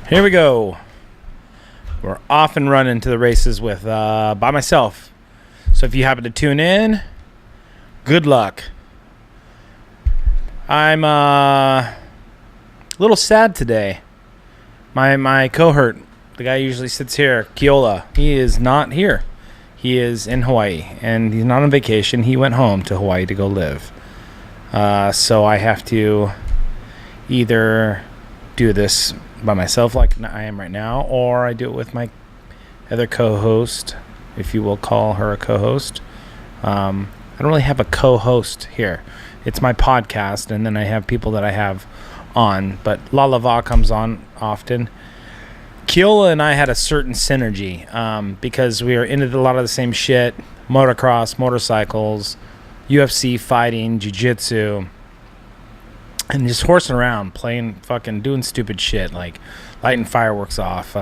Here we go. We're off and running to the races with by myself. So if you happen to tune in, good luck. I'm a little sad today. My cohort, the guy who usually sits here, Keola, he is not here. He is in Hawaii, and he's not on vacation. He went home to Hawaii to go live. So I have to either do this by myself like I am right now, or I do it with my other co-host, if you will call her a co-host. I don't really have a co-host here. It's my podcast, and then I have people that I have on, but Lalava comes on often. Keola and I had a certain synergy because we are into a lot of the same shit: motocross, motorcycles, UFC fighting, jiu-jitsu, and just horsing around, playing, fucking doing stupid shit like lighting fireworks off,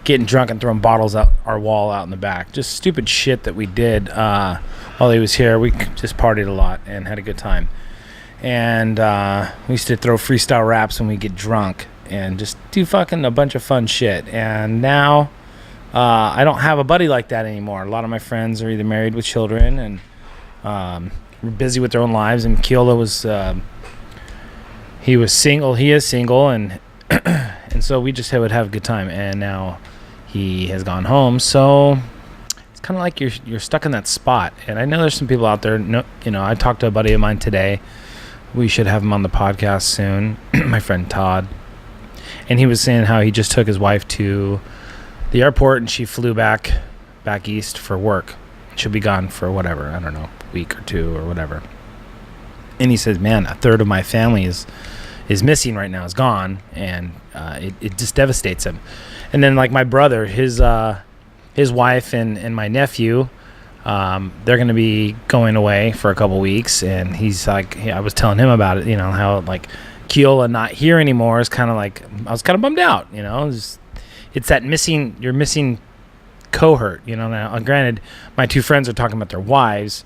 getting drunk and throwing bottles out our wall out in the back. Just stupid shit that we did while he was here. We just partied a lot and had a good time. And we used to throw freestyle raps when we get drunk and just do fucking a bunch of fun shit. And now I don't have a buddy like that anymore. A lot of my friends are either married with children and were busy with their own lives. And Keola was he was single. He is single, and and so we just would have a good time. And now he has gone home, so it's kind of like you're stuck in that spot. And I know there's some people out there. I talked to a buddy of mine today. We should have him on the podcast soon. My friend Todd, and he was saying how he just took his wife to the airport, and she flew back east for work. She'll be gone for whatever, I don't know, a week or two or whatever. And he says, man, a third of my family is missing right now, is gone, and it just devastates him. And then like my brother, his wife and my nephew, they're going to be going away for a couple weeks, and he's like, I was telling him about it, how like Keola not here anymore is kind of like, I was kind of bummed out, it's that you're missing cohort, now granted my two friends are talking about their wives,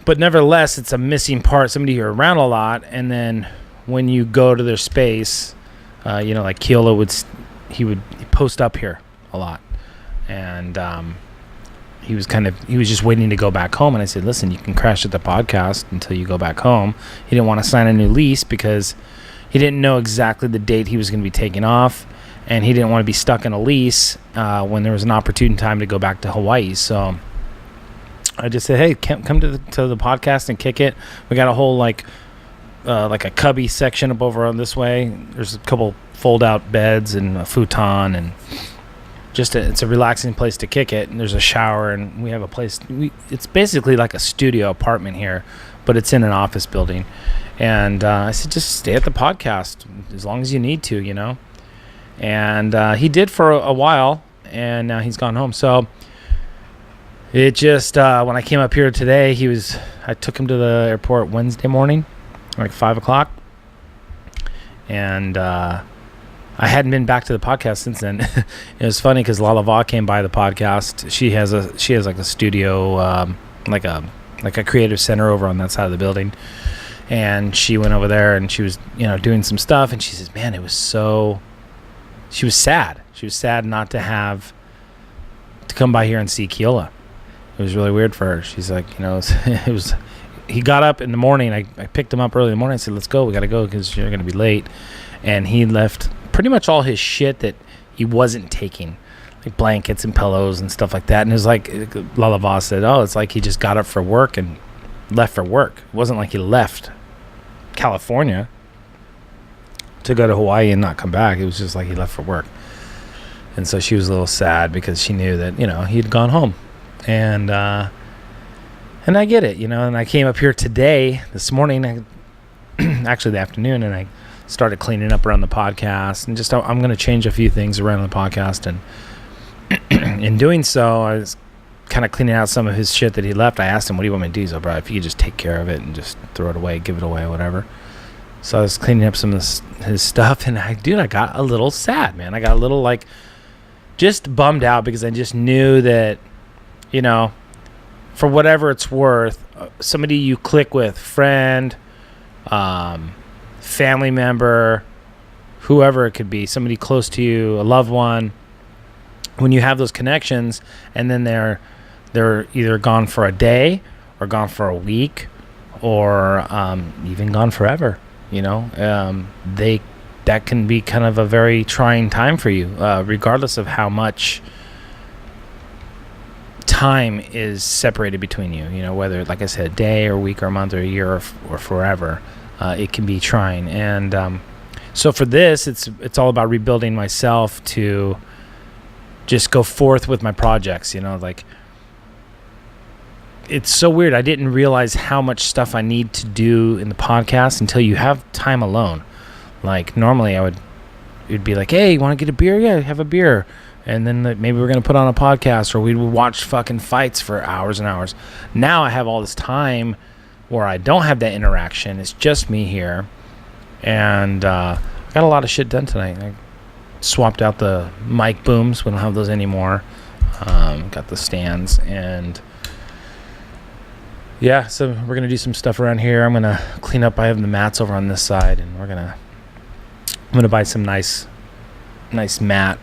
but nevertheless it's a missing part, somebody you're around a lot. And then when you go to their space, like Keola would post up here a lot, and he was just waiting to go back home. And I said, listen, you can crash at the podcast until you go back home. He didn't want to sign a new lease because he didn't know exactly the date he was going to be taking off, and he didn't want to be stuck in a lease when there was an opportune time to go back to Hawaii. So I just said, hey, come to the podcast and kick it. We got a whole like a cubby section up over on this way. There's a couple fold out beds and a futon, and it's a relaxing place to kick it. And there's a shower, and we have a place. It's basically like a studio apartment here, but it's in an office building. And I said, just stay at the podcast as long as you need to, And he did for a while, and now he's gone home. So it just when I came up here today, I took him to the airport Wednesday morning, like 5:00, and I hadn't been back to the podcast since then. It was funny because Lalava came by the podcast. She has like a studio, like a creative center over on that side of the building, and she went over there and she was doing some stuff, and she says, man, she was sad. She was sad not to have to come by here and see Keola. It was really weird for her. She's like, he got up in the morning. I picked him up early in the morning. I said, let's go. We got to go because you're going to be late. And he left pretty much all his shit that he wasn't taking, like blankets and pillows and stuff like that. And it was like, Lalava said, it's like he just got up for work and left for work. It wasn't like he left California to go to Hawaii and not come back. It was just like he left for work. And so she was a little sad because she knew that, he'd gone home. And I get it, and I came up here this morning, actually the afternoon, and I started cleaning up around the podcast, and just I'm going to change a few things around the podcast. And in doing so, I was kind of cleaning out some of his shit that he left. I asked him, what do you want me to do? He's like, bro, if you could just take care of it and just throw it away, give it away, whatever. So I was cleaning up some of his stuff, and I got a little sad, man. I got a little just bummed out because I just knew that, for whatever it's worth, somebody you click with, friend, family member, whoever it could be, somebody close to you, a loved one. When you have those connections, and then they're either gone for a day, or gone for a week, or even gone forever, that can be kind of a very trying time for you, regardless of how much time is separated between you. Whether, like I said, a day or a week or a month or a year or forever, it can be trying. And so for this, it's all about rebuilding myself to just go forth with my projects. It's so weird. I didn't realize how much stuff I need to do in the podcast until you have time alone. Like, normally it'd be like, hey, you want to get a beer? Yeah, have a beer. And then maybe we're going to put on a podcast, or we would watch fucking fights for hours and hours. Now I have all this time where I don't have that interaction. It's just me here. And I got a lot of shit done tonight. I swapped out the mic booms. We don't have those anymore. Got the stands. And yeah, so we're going to do some stuff around here. I'm going to clean up. I have the mats over on this side, and I'm going to buy some nice mats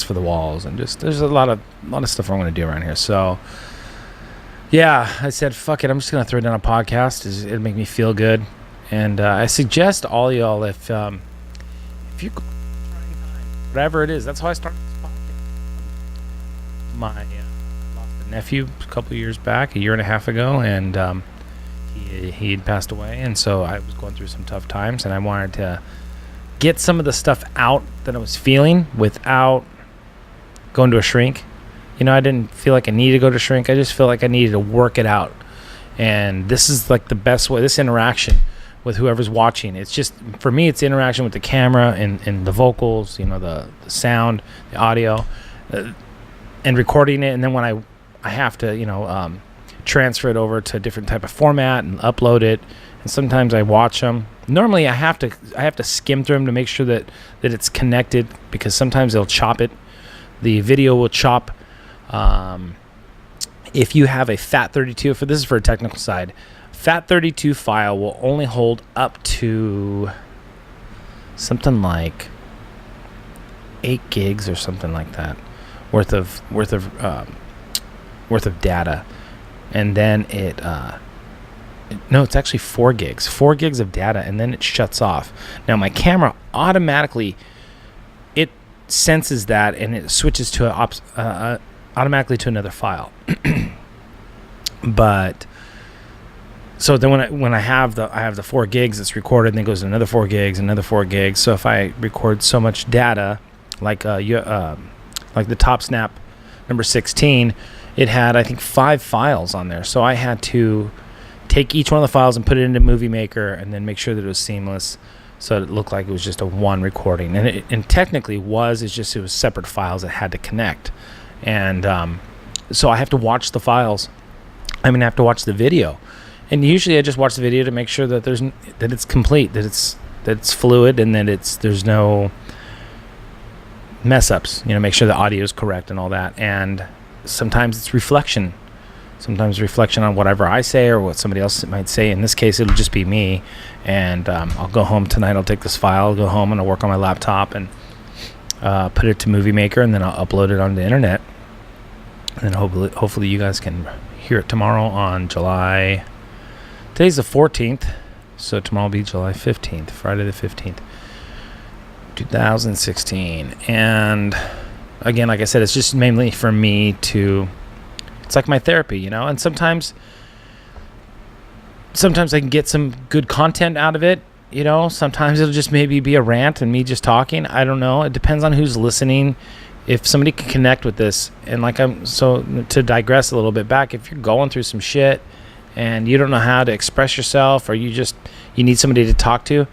for the walls, and just there's a lot of stuff I'm going to do around here. So yeah, I said fuck it, I'm just going to throw down a podcast. It'll make me feel good. And I suggest all y'all, if you're whatever it is, that's how I started this podcast. My lost a nephew a couple years back, a year and a half ago, and he had passed away, and so I was going through some tough times, and I wanted to get some of the stuff out that I was feeling without going to a shrink. I didn't feel like I needed to go to shrink. I just felt like I needed to work it out. And this is like the best way, this interaction with whoever's watching. It's just, for me, it's interaction with the camera and the vocals, the sound, the audio, and recording it. And then when I have to, transfer it over to a different type of format and upload it. And sometimes I watch them. Normally I have to skim through them to make sure that it's connected, because sometimes they'll chop it. The video will chop. If you have a FAT32, this is for a technical side, FAT32 file will only hold up to something like 8 gigs or something like that worth of data. And then it's actually 4 gigs. 4 gigs of data, and then it shuts off. Now, my camera automatically, it senses that, and it switches to automatically to another file. But so then when I have the 4 gigs that's recorded, and then it goes to another 4 gigs. So if I record so much data, like the Topsnap number 16, it had, I think, 5 files on there. So I had to take each one of the files and put it into Movie Maker, and then make sure that it was seamless, so it looked like it was just a one recording. And technically it was separate files that had to connect. And so I have to watch the files. I have to watch the video. And usually I just watch the video to make sure that it's complete, that it's fluid, and that there's no mess ups. Make sure the audio is correct and all that. And sometimes it's reflection. Sometimes reflection on whatever I say or what somebody else might say. In this case, it'll just be me. And I'll go home tonight. I'll take this file, I'll go home, and I'll work on my laptop and put it to Movie Maker, and then I'll upload it onto the internet. And then hopefully you guys can hear it tomorrow on July. Today's the 14th, so tomorrow will be July 15th, Friday the 15th, 2016. And again, like I said, it's just mainly for me to, it's like my therapy, and sometimes I can get some good content out of it, sometimes it'll just maybe be a rant and me just talking. I don't know. It depends on who's listening. If somebody can connect with this, and to digress a little bit back, if you're going through some shit and you don't know how to express yourself, or you need somebody to talk to,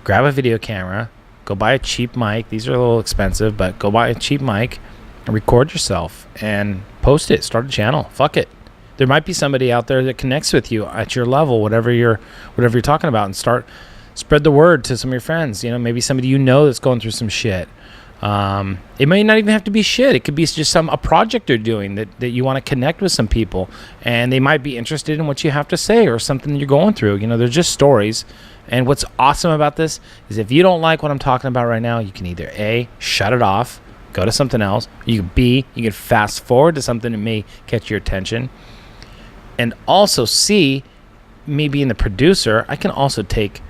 grab a video camera, go buy a cheap mic. These are a little expensive, but go buy a cheap mic and record yourself and post it. Start a channel. Fuck it. There might be somebody out there that connects with you at your level, whatever you're talking about, and spread the word to some of your friends. Maybe somebody that's going through some shit. It may not even have to be shit. It could be just a project you're doing that you want to connect with some people, and they might be interested in what you have to say or something you're going through. They're just stories, And what's awesome about this is if you don't like what I'm talking about right now, you can either A, shut it off, go to something else. B, you can fast forward to something that may catch your attention. And also C, me being the producer, I can also take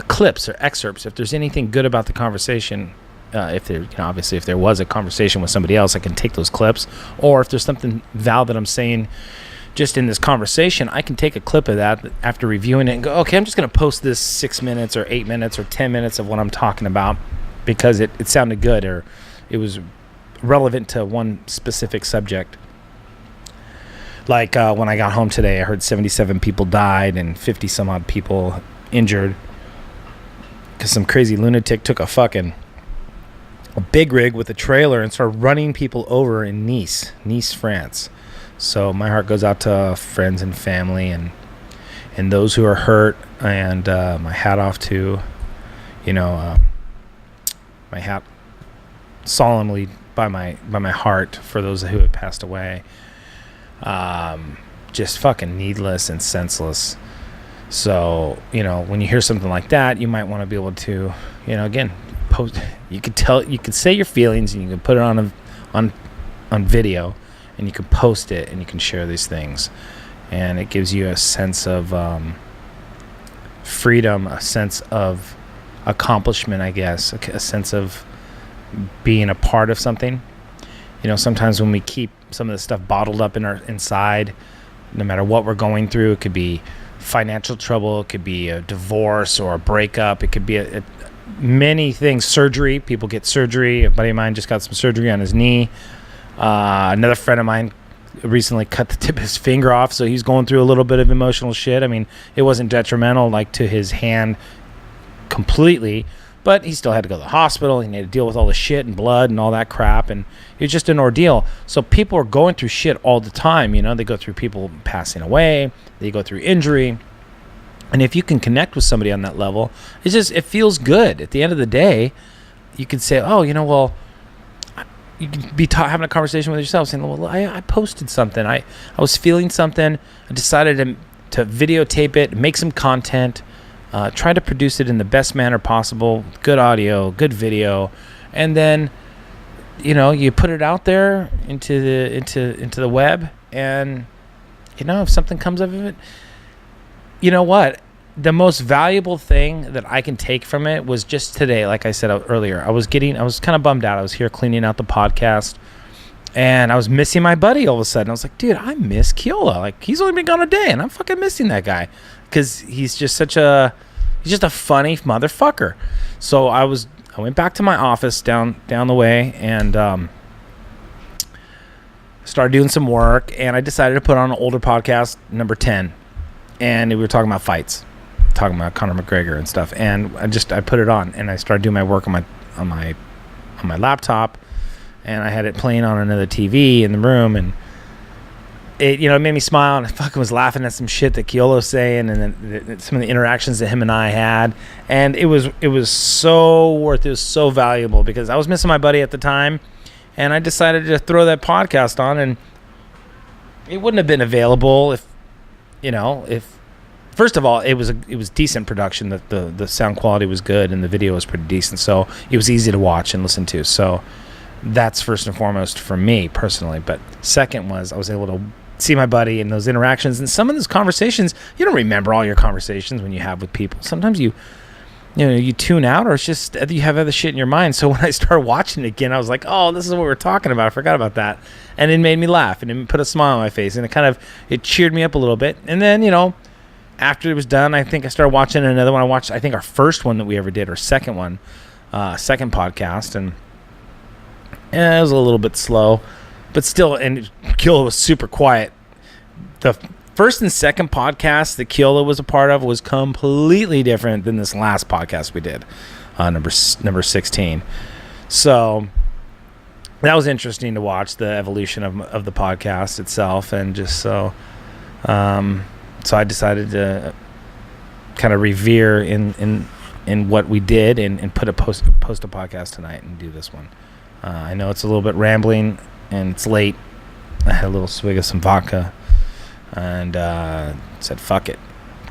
clips or excerpts. If there's anything good about the conversation, if there, obviously if there was a conversation with somebody else, I can take those clips. Or if there's something valid that I'm saying just in this conversation, I can take a clip of that after reviewing it and go, okay, I'm just going to post this 6 minutes or 8 minutes or 10 minutes of what I'm talking about because it sounded good or it was relevant to one specific subject. Like when I got home today, I heard 77 people died and 50 some odd people injured because some crazy lunatic took a big rig with a trailer and started running people over in Nice, France. So my heart goes out to friends and family and those who are hurt, and my hat off to, my hat solemnly by my heart for those who have passed away. Just fucking needless and senseless. So, when you hear something like that, you might want to be able to, again, post. You could say your feelings, and you can put it on video. And you can post it and you can share these things. And it gives you a sense of freedom, a sense of accomplishment, I guess, a sense of being a part of something. Sometimes when we keep some of the stuff bottled up inside, no matter what we're going through, it could be financial trouble, it could be a divorce or a breakup, it could be many things, surgery. People get surgery. A buddy of mine just got some surgery on his knee. Another friend of mine recently cut the tip of his finger off, so he's going through a little bit of emotional shit. I mean, it wasn't detrimental to his hand completely, but he still had to go to the hospital. He had to deal with all the shit and blood and all that crap, and it was just an ordeal. So people are going through shit all the time. They go through people passing away, they go through injury, and if you can connect with somebody on that level, it feels good. At the end of the day, you can say, you can be having a conversation with yourself saying, well, I posted something. I was feeling something. I decided to videotape it, make some content, try to produce it in the best manner possible, good audio, good video. And then, you put it out there into the web. And, if something comes of it, you know what? The most valuable thing that I can take from it was just today, like I said earlier, I was kind of bummed out. I was here cleaning out the podcast and I was missing my buddy all of a sudden. I was like, dude, I miss Keola. Like, he's only been gone a day and I'm fucking missing that guy because he's just he's just a funny motherfucker. So I went back to my office down the way and started doing some work, and I decided to put on an older podcast, number 10. And we were talking about fights. Talking about Conor McGregor and stuff, and I put it on and I started doing my work on my laptop, and I had it playing on another TV in the room, and it made me smile, and I fucking was laughing at some shit that Keola was saying, and then some of the interactions that him and I had, and it was so valuable because I was missing my buddy at the time, and I decided to throw that podcast on, and it wouldn't have been available if first of all, it was decent production. That the sound quality was good and the video was pretty decent, so it was easy to watch and listen to. So that's first and foremost for me personally. But second was I was able to see my buddy and those interactions and some of those conversations. You don't remember all your conversations when you have with people. Sometimes you tune out, or it's just you have other shit in your mind. So when I started watching it again, I was like, oh, this is what we're talking about. I forgot about that, and it made me laugh and it put a smile on my face, and it cheered me up a little bit. And then after it was done, I think I started watching another one. I watched, I think, our first one that we ever did, our second one, second podcast, and it was a little bit slow, but still, and Keola was super quiet. The first and second podcast that Keola was a part of was completely different than this last podcast we did, number 16. So that was interesting to watch, the evolution of the podcast itself, and just so I decided to kind of revere in what we did and post a podcast tonight and do this one. I know it's a little bit rambling and it's late. I had a little swig of some vodka and said fuck it.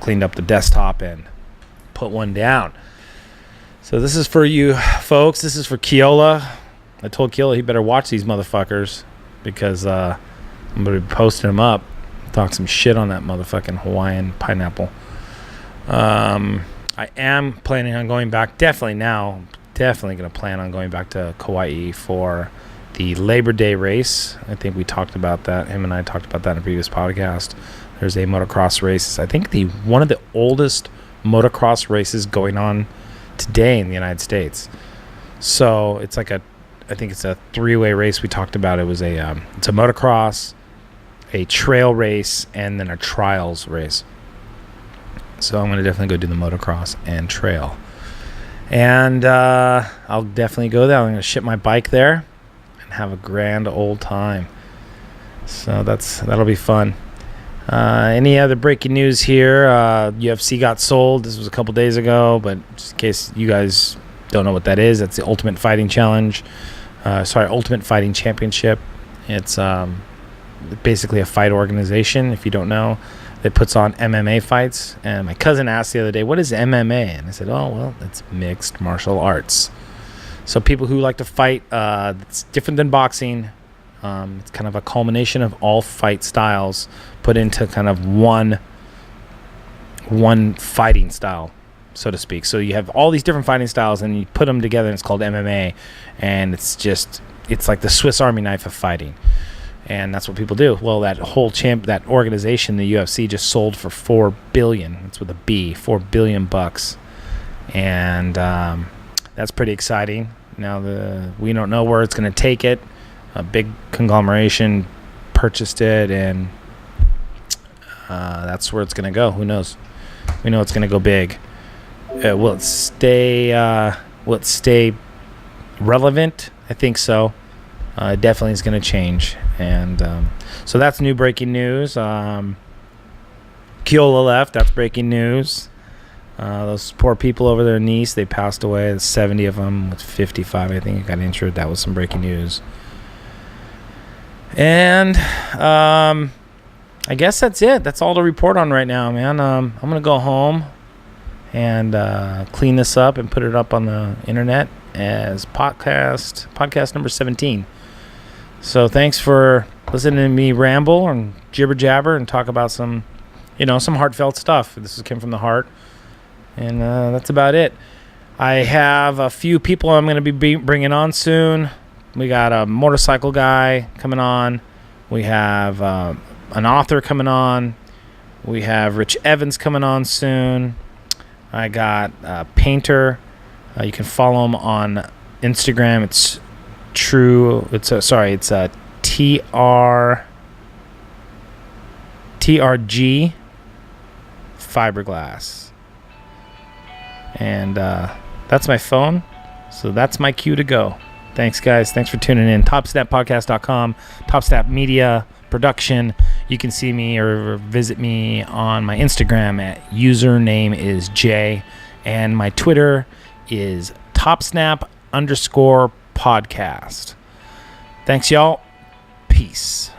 Cleaned up the desktop and put one down. So this is for you folks. This is for Keola. I told Keola he better watch these motherfuckers because I'm going to be posting them up. Talk some shit on that motherfucking Hawaiian pineapple. I am planning on going back. Definitely going to plan on going back to Kauai for the Labor Day race. I think we talked about that. Him and I talked about that in a previous podcast. There's a motocross race. I think one of the oldest motocross races going on today in the United States. So it's like I think it's a 3-way race. We talked about it's a motocross, a trail race, and then a trials race. So I'm going to definitely go do the motocross and trail. And I'll definitely go there. I'm going to ship my bike there and have a grand old time. So that'll be fun. Any other breaking news here? UFC got sold. This was a couple days ago, but just in case you guys don't know what that is, that's the Ultimate Fighting Challenge. Ultimate Fighting Championship. It's basically a fight organization, if you don't know, that puts on MMA fights. And my cousin asked the other day, what is MMA? And I said, oh, well, it's mixed martial arts. So people who like to fight, it's different than boxing. It's kind of a culmination of all fight styles put into kind of one fighting style, so to speak. So you have all these different fighting styles and you put them together and it's called MMA. And it's like the Swiss Army knife of fighting. And that's what people do. Well, that that organization, the UFC, just sold for $4 billion. It's with a B, $4 billion bucks, and that's pretty exciting. Now we don't know where it's going to take it. A big conglomeration purchased it, and that's where it's going to go. Who knows? We know it's going to go big. Will it stay relevant? I think so. It definitely is going to change. And so that's new breaking news. Keola left. That's breaking news. Those poor people over there in Nice, they passed away. There's 70 of them with 55, I think, got injured. That was some breaking news. And I guess that's it. That's all to report on right now, man. I'm going to go home and clean this up and put it up on the internet as podcast number 17. So thanks for listening to me ramble and jibber jabber and talk about some heartfelt stuff. This came from the heart, and that's about it. I have a few people I'm going to be bringing on soon. We got a motorcycle guy coming on. We have an author coming on. We have Rich Evans coming on soon. I got a painter. You can follow him on Instagram. It's TRG Fiberglass. And that's my phone. So that's my cue to go. Thanks, guys. Thanks for tuning in. Topsnappodcast.com, Topsnap Media Production. You can see me or visit me on my Instagram at username is Jay. And my Twitter is Topsnap_podcast. Thanks, y'all. Peace.